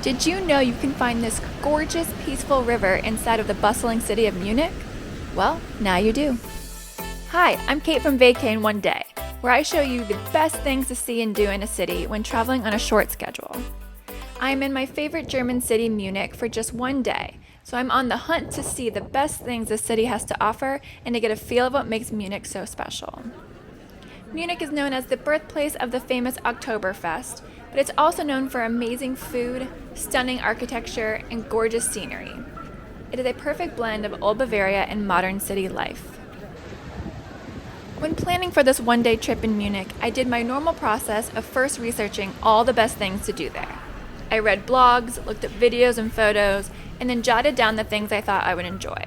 Did you know you can find this gorgeous, peaceful river inside of the bustling city of Munich? Well, now you do. Hi, I'm Kate from Vacay in One Day, where I show you the best things to see and do in a city when traveling on a short schedule. I'm in my favorite German city, Munich, for just one day, so I'm on the hunt to see the best things the city has to offer and to get a feel of what makes Munich so special. Munich is known as the birthplace of the famous Oktoberfest, but it's also known for amazing food, stunning architecture, and gorgeous scenery. It is a perfect blend of old Bavaria and modern city life. When planning for this one-day trip in Munich, I did my normal process of first researching all the best things to do there. I read blogs, looked at videos and photos, and then jotted down the things I thought I would enjoy.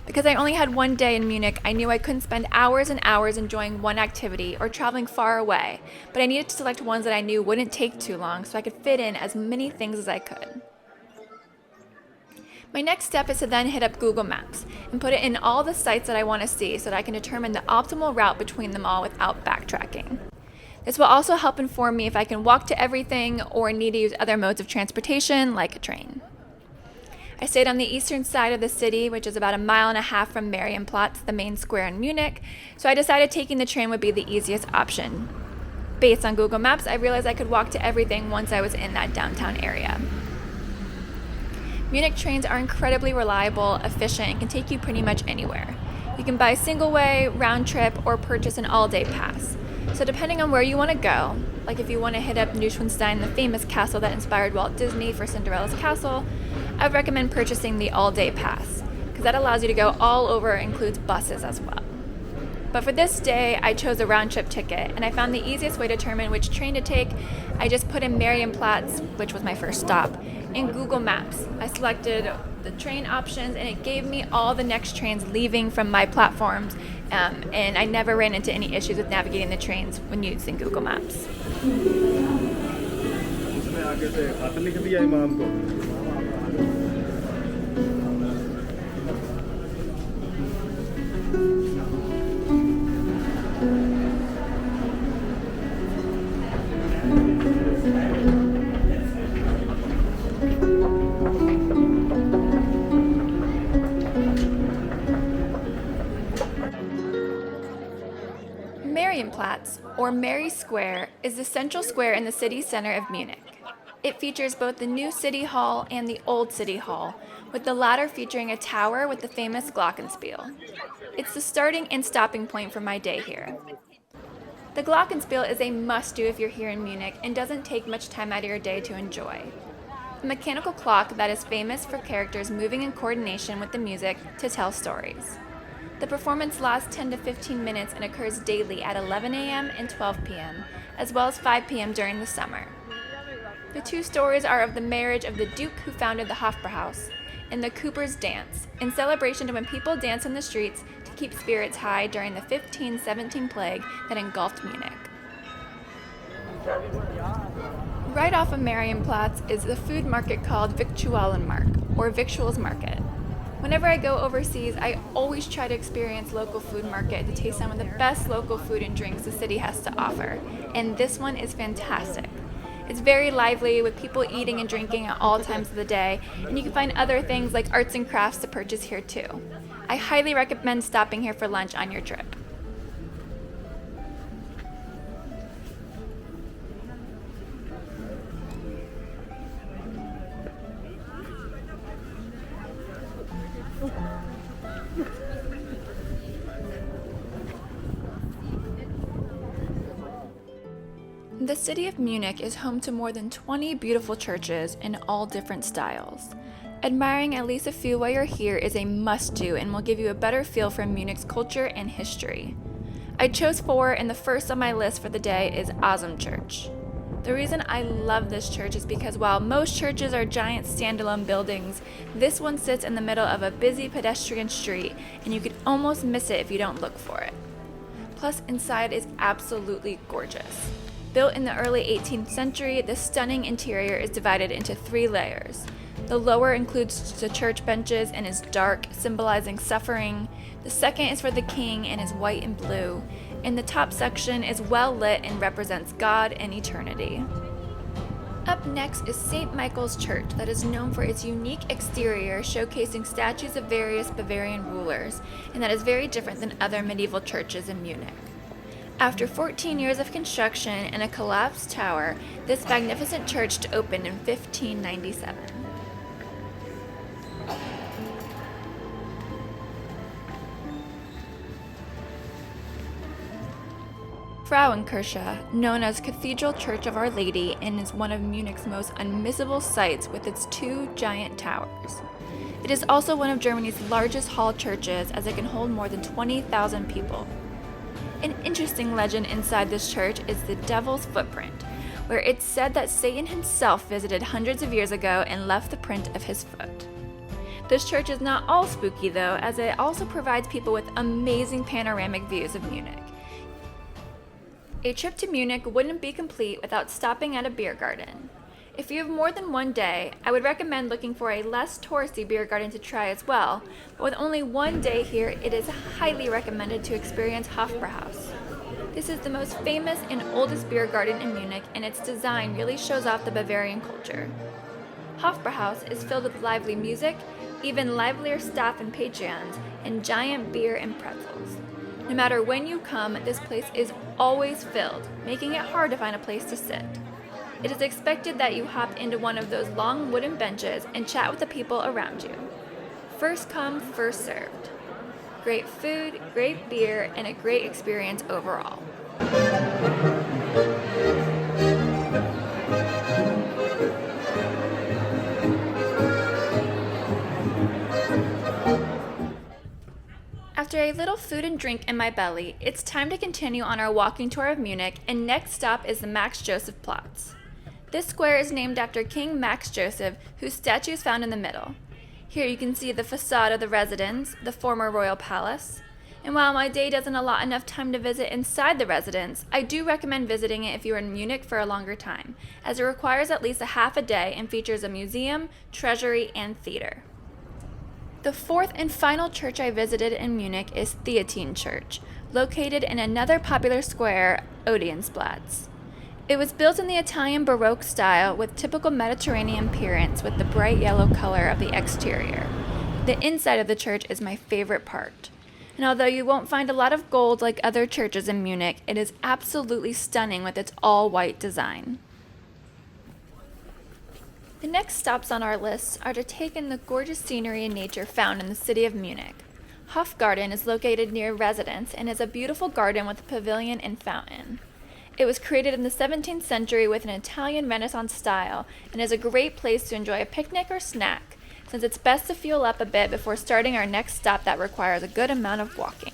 Because I only had one day in Munich, I knew I couldn't spend hours and hours enjoying one activity or traveling far away, but I needed to select ones that I knew wouldn't take too long so I could fit in as many things as I could. My next step is to then hit up Google Maps and put it in all the sites that I want to see so that I can determine the optimal route between them all without backtracking. This will also help inform me if I can walk to everything or need to use other modes of transportation like a train. I stayed on the eastern side of the city, which is about 1.5 miles from Marienplatz, the main square in Munich, so I decided taking the train would be the easiest option. Based on Google Maps, I realized I could walk to everything once I was in that downtown area. Munich trains are incredibly reliable, efficient, and can take you pretty much anywhere. You can buy a single-way, round trip, or purchase an all-day pass. So depending on where you want to go, like if you want to hit up Neuschwanstein, the famous castle that inspired Walt Disney for Cinderella's castle, I would recommend purchasing the all-day pass, because that allows you to go all over and includes buses as well. But for this day, I chose a round-trip ticket, and I found the easiest way to determine which train to take. I just put in Marienplatz, which was my first stop, in Google Maps. I selected the train options, and it gave me all the next trains leaving from my platforms, and I never ran into any issues with navigating the trains when using Google Maps. Marienplatz, or Mary Square, is the central square in the city center of Munich. It features both the new City Hall and the old City Hall, with the latter featuring a tower with the famous Glockenspiel. It's the starting and stopping point for my day here. The Glockenspiel is a must-do if you're here in Munich and doesn't take much time out of your day to enjoy. A mechanical clock that is famous for characters moving in coordination with the music to tell stories. The performance lasts 10 to 15 minutes and occurs daily at 11 a.m. and 12 p.m., as well as 5 p.m. during the summer. The two stories are of the marriage of the Duke who founded the Hofbräuhaus and the Cooper's Dance, in celebration of when people dance in the streets to keep spirits high during the 1517 plague that engulfed Munich. Right off of Marienplatz is the food market called Victualenmarkt, or Victuals Market. Whenever I go overseas, I always try to experience local food market to taste some of the best local food and drinks the city has to offer, and this one is fantastic. It's very lively with people eating and drinking at all times of the day, and you can find other things like arts and crafts to purchase here too. I highly recommend stopping here for lunch on your trip. The city of Munich is home to more than 20 beautiful churches in all different styles. Admiring at least a few while you're here is a must-do and will give you a better feel for Munich's culture and history. I chose 4, and the first on my list for the day is Asum Church. The reason I love this church is because while most churches are giant standalone buildings, this one sits in the middle of a busy pedestrian street, and you could almost miss it if you don't look for it. Plus, inside is absolutely gorgeous. Built in the early 18th century, the stunning interior is divided into 3 layers. The lower includes the church benches and is dark, symbolizing suffering. The second is for the king and is white and blue. And the top section is well lit and represents God and eternity. Up next is St. Michael's Church, that is known for its unique exterior showcasing statues of various Bavarian rulers, and that is very different than other medieval churches in Munich. After 14 years of construction and a collapsed tower, this magnificent church opened in 1597. Frauenkirche, known as Cathedral Church of Our Lady, and is one of Munich's most unmissable sights with its two giant towers. It is also one of Germany's largest hall churches, as it can hold more than 20,000 people. An interesting legend inside this church is the Devil's Footprint, where it's said that Satan himself visited hundreds of years ago and left the print of his foot. This church is not all spooky though, as it also provides people with amazing panoramic views of Munich. A trip to Munich wouldn't be complete without stopping at a beer garden. If you have more than one day, I would recommend looking for a less touristy beer garden to try as well, but with only one day here, it is highly recommended to experience Hofbrauhaus. This is the most famous and oldest beer garden in Munich, and its design really shows off the Bavarian culture. Hofbrauhaus is filled with lively music, even livelier staff and patrons, and giant beer and pretzels. No matter when you come, this place is always filled, making it hard to find a place to sit. It is expected that you hop into one of those long wooden benches and chat with the people around you. First come, first served. Great food, great beer, and a great experience overall. After a little food and drink in my belly, it's time to continue on our walking tour of Munich, and next stop is the Max Josephplatz. This square is named after King Max Joseph, whose statue is found in the middle. Here you can see the facade of the residence, the former royal palace. And while my day doesn't allot enough time to visit inside the residence, I do recommend visiting it if you are in Munich for a longer time, as it requires at least a half a day and features a museum, treasury, and theater. The fourth and final church I visited in Munich is Theatine Church, located in another popular square, Odeonsplatz. It was built in the Italian Baroque style with typical Mediterranean appearance with the bright yellow color of the exterior. The inside of the church is my favorite part. And although you won't find a lot of gold like other churches in Munich, it is absolutely stunning with its all-white design. The next stops on our list are to take in the gorgeous scenery and nature found in the city of Munich. Hof Garden is located near residence and is a beautiful garden with a pavilion and fountain. It was created in the 17th century with an Italian Renaissance style and is a great place to enjoy a picnic or snack, since it's best to fuel up a bit before starting our next stop that requires a good amount of walking.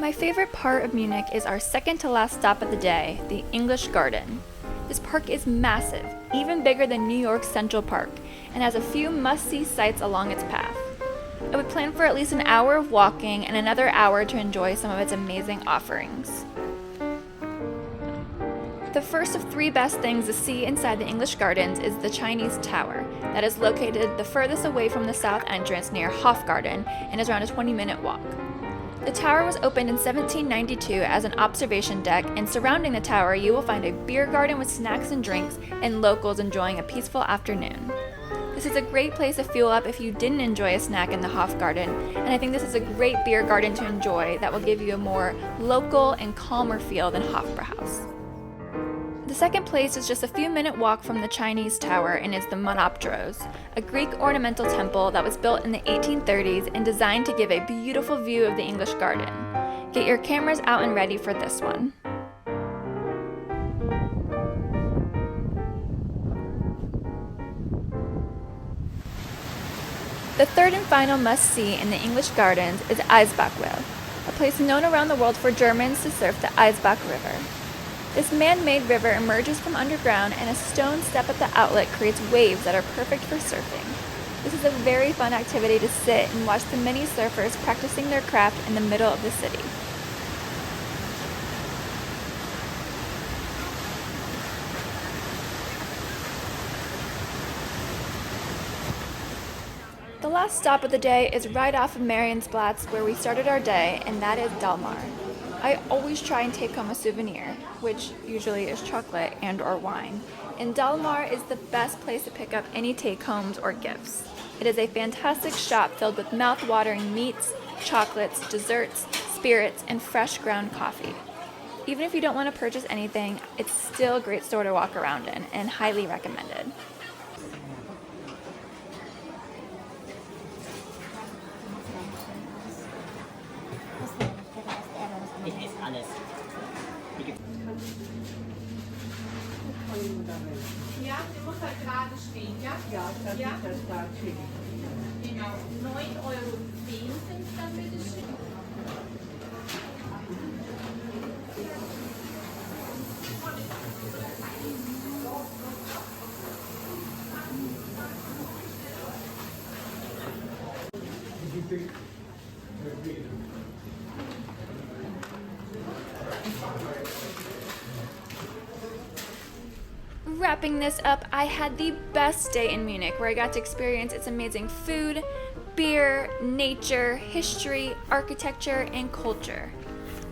My favorite part of Munich is our second to last stop of the day, the English Garden. This park is massive, even bigger than New York's Central Park, and has a few must-see sights along its path. I would plan for at least an hour of walking and another hour to enjoy some of its amazing offerings. The first of three best things to see inside the English Gardens is the Chinese Tower, that is located the furthest away from the south entrance near Hof Garden and is around a 20-minute walk. The tower was opened in 1792 as an observation deck, and surrounding the tower you will find a beer garden with snacks and drinks and locals enjoying a peaceful afternoon. This is a great place to fuel up if you didn't enjoy a snack in the Hof Garden, and I think this is a great beer garden to enjoy that will give you a more local and calmer feel than Hofbrauhaus. The second place is just a few-minute walk from the Chinese Tower and is the Monoptros, a Greek ornamental temple that was built in the 1830s and designed to give a beautiful view of the English Garden. Get your cameras out and ready for this one. The third and final must-see in the English Gardens is Icebox River, a place known around the world for Germans to surf the Icebox River. This man-made river emerges from underground, and a stone step at the outlet creates waves that are perfect for surfing. This is a very fun activity to sit and watch the many surfers practicing their craft in the middle of the city. last stop of the day is right off of Mariensplatz where we started our day, and that is Dalmar. I always try and take home a souvenir, which usually is chocolate and or wine. And Dalmar is the best place to pick up any take-homes or gifts. It is a fantastic shop filled with mouth-watering meats, chocolates, desserts, spirits, and fresh ground coffee. Even if you don't want to purchase anything, it's still a great store to walk around in and highly recommended. Ja, du musst halt gerade stehen, ja? Ja, das ist das da stehen. Genau, 9,10 € sind es dann bitte schön. Wrapping this up, I had the best day in Munich where I got to experience its amazing food, beer, nature, history, architecture, and culture.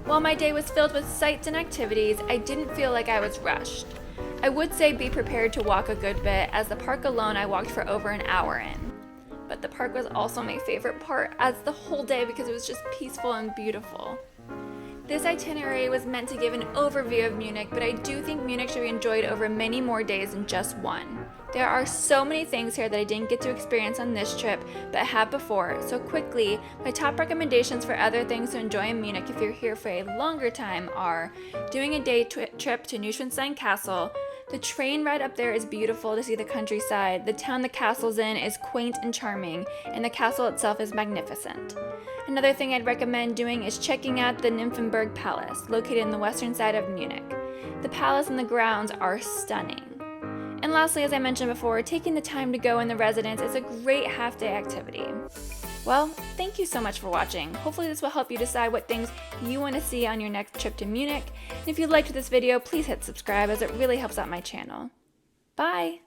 While my day was filled with sights and activities, I didn't feel like I was rushed. I would say be prepared to walk a good bit, as the park alone I walked for over an hour in. But the park was also my favorite part as the whole day because it was just peaceful and beautiful. This itinerary was meant to give an overview of Munich, but I do think Munich should be enjoyed over many more days than just one. There are so many things here that I didn't get to experience on this trip, but have before. So quickly, my top recommendations for other things to enjoy in Munich if you're here for a longer time are doing a day trip to Neuschwanstein Castle. The train ride up there is beautiful to see the countryside. The town the castle's in is quaint and charming, and the castle itself is magnificent. Another thing I'd recommend doing is checking out the Nymphenburg Palace, located in the western side of Munich. The palace and the grounds are stunning. And lastly, as I mentioned before, taking the time to go in the residence is a great half-day activity. Well, thank you so much for watching. Hopefully this will help you decide what things you want to see on your next trip to Munich. And if you liked this video, please hit subscribe as it really helps out my channel. Bye!